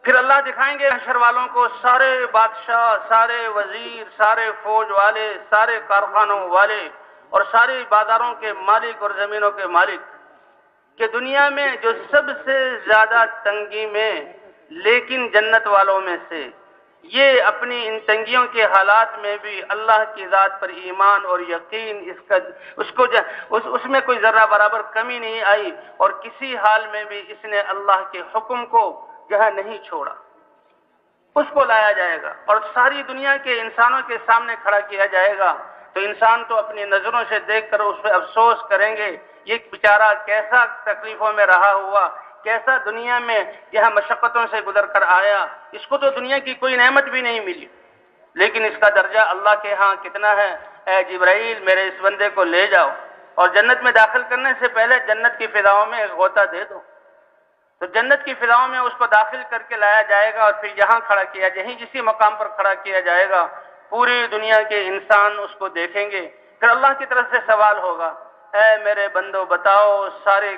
پھر اللہ دکھائیں گے حشر والوں کو سارے بادشاہ، سارے وزیر، سارے فوج والے، سارے کارخانوں والے اور سارے بازاروں کے مالک اور زمینوں کے مالک، کہ دنیا میں جو سب سے زیادہ تنگی میں لیکن جنت والوں میں سے، یہ اپنی ان تنگیوں کے حالات میں بھی اللہ کی ذات پر ایمان اور یقین اس میں کوئی ذرہ برابر کمی نہیں آئی، اور کسی حال میں بھی اس نے اللہ کے حکم کو نہیں چھوڑا، اس کو لایا جائے گا اور ساری دنیا کے انسانوں کے سامنے کھڑا کیا جائے گا۔ تو انسان تو اپنی نظروں سے دیکھ کر اس پہ افسوس کریں گے، یہ بیچارہ کیسا تکلیفوں میں رہا ہوا، کیسا دنیا میں یہاں مشقتوں سے گزر کر آیا، اس کو تو دنیا کی کوئی نعمت بھی نہیں ملی، لیکن اس کا درجہ اللہ کے ہاں کتنا ہے۔ اے جبرائیل، میرے اس بندے کو لے جاؤ اور جنت میں داخل کرنے سے پہلے جنت کی فضاؤں میں ایک غوطہ دے دو۔ تو جنت کی فضاؤں میں اس کو داخل کر کے لایا جائے گا اور پھر یہاں کھڑا کیا جائے، جسی مقام پر کھڑا کیا جائے گا، پوری دنیا کے انسان اس کو دیکھیں گے۔ پھر اللہ کی طرف سے سوال ہوگا، اے میرے بندو بتاؤ، سارے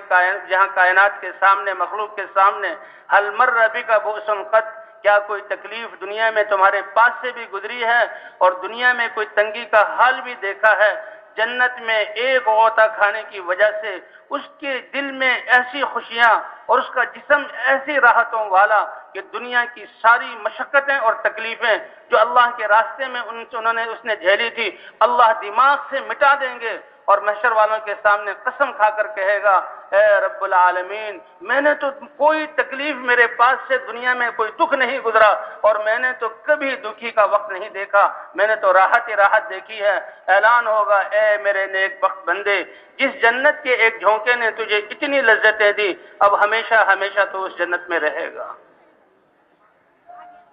جہاں کائنات کے سامنے، مخلوق کے سامنے، هل مر بک بؤس قط، کیا کوئی تکلیف دنیا میں تمہارے پاس سے بھی گزری ہے اور دنیا میں کوئی تنگی کا حال بھی دیکھا ہے؟ جنت میں ایک غوطہ کھانے کی وجہ سے اس کے دل میں ایسی خوشیاں اور اس کا جسم ایسی راحتوں والا کہ دنیا کی ساری مشقتیں اور تکلیفیں جو اللہ کے راستے میں اس نے جھیلی تھی، اللہ دماغ سے مٹا دیں گے، اور محشر والوں کے سامنے قسم کھا کر کہے گا، اے رب العالمین، میں نے تو کوئی تکلیف میرے پاس سے دنیا میں کوئی دکھ نہیں گزرا، اور میں نے تو کبھی دکھی کا وقت نہیں دیکھا، میں نے تو راحت ہی راحت دیکھی ہے۔ اعلان ہوگا، اے میرے نیک بخت بندے، جس جنت کے ایک جھونکے نے تجھے اتنی لذتیں دی، اب ہمیشہ ہمیشہ تو اس جنت میں رہے گا۔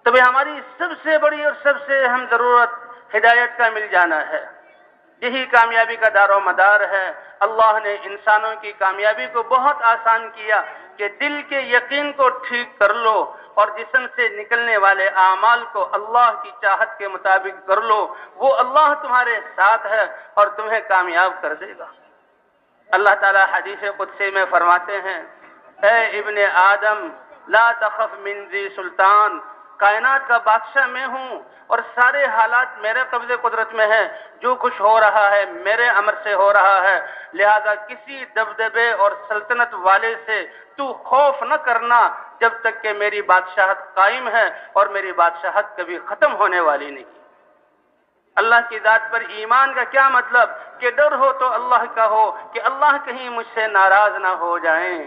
تو ہماری سب سے بڑی اور سب سے اہم ضرورت ہدایت کا مل جانا ہے، یہی کامیابی کا دار و مدار ہے۔ اللہ نے انسانوں کی کامیابی کو بہت آسان کیا کہ دل کے یقین کو ٹھیک کر لو اور جسم سے نکلنے والے اعمال کو اللہ کی چاہت کے مطابق کر لو، وہ اللہ تمہارے ساتھ ہے اور تمہیں کامیاب کر دے گا۔ اللہ تعالی حدیث قدسی میں فرماتے ہیں، اے ابن آدم لا تخف من ذی سلطان، کائنات کا بادشاہ میں ہوں اور سارے حالات میرے قبضے قدرت میں ہیں، جو کچھ ہو رہا ہے میرے امر سے ہو رہا ہے، لہذا کسی دبدبے اور سلطنت والے سے تو خوف نہ کرنا جب تک کہ میری بادشاہت قائم ہے، اور میری بادشاہت کبھی ختم ہونے والی نہیں۔ اللہ کی ذات پر ایمان کا کیا مطلب؟ کہ ڈر ہو تو اللہ کا ہو کہ اللہ کہیں مجھ سے ناراض نہ ہو جائیں،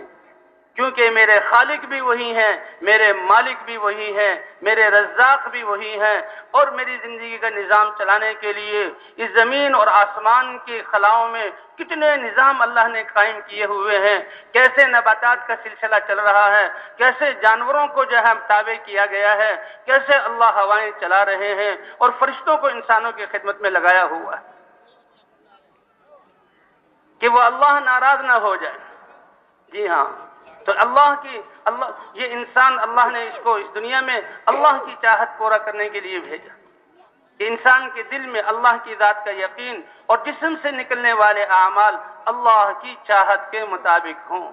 کیونکہ میرے خالق بھی وہی ہیں، میرے مالک بھی وہی ہیں، میرے رزاق بھی وہی ہیں، اور میری زندگی کا نظام چلانے کے لیے اس زمین اور آسمان کی خلاؤں میں کتنے نظام اللہ نے قائم کیے ہوئے ہیں، کیسے نباتات کا سلسلہ چل رہا ہے، کیسے جانوروں کو تابع کیا گیا ہے، کیسے اللہ ہوائیں چلا رہے ہیں اور فرشتوں کو انسانوں کی خدمت میں لگایا ہوا ہے کہ وہ اللہ ناراض نہ ہو جائے۔ جی ہاں، تو یہ انسان اللہ نے اس کو اس دنیا میں اللہ کی چاہت پورا کرنے کے لیے بھیجا کہ انسان کے دل میں اللہ کی ذات کا یقین اور جسم سے نکلنے والے اعمال اللہ کی چاہت کے مطابق ہوں۔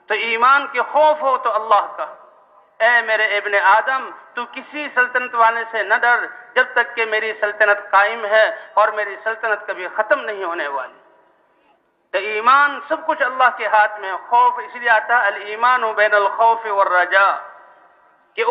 تو ایمان کے خوف ہو تو اللہ کا، اے میرے ابن آدم، تو کسی سلطنت والے سے نہ ڈر جب تک کہ میری سلطنت قائم ہے اور میری سلطنت کبھی ختم نہیں ہونے والی۔ تو ایمان سب کچھ اللہ کے ہاتھ میں، خوف اس لیے آتا ہے الایمان بین الخوف والرجاء کہ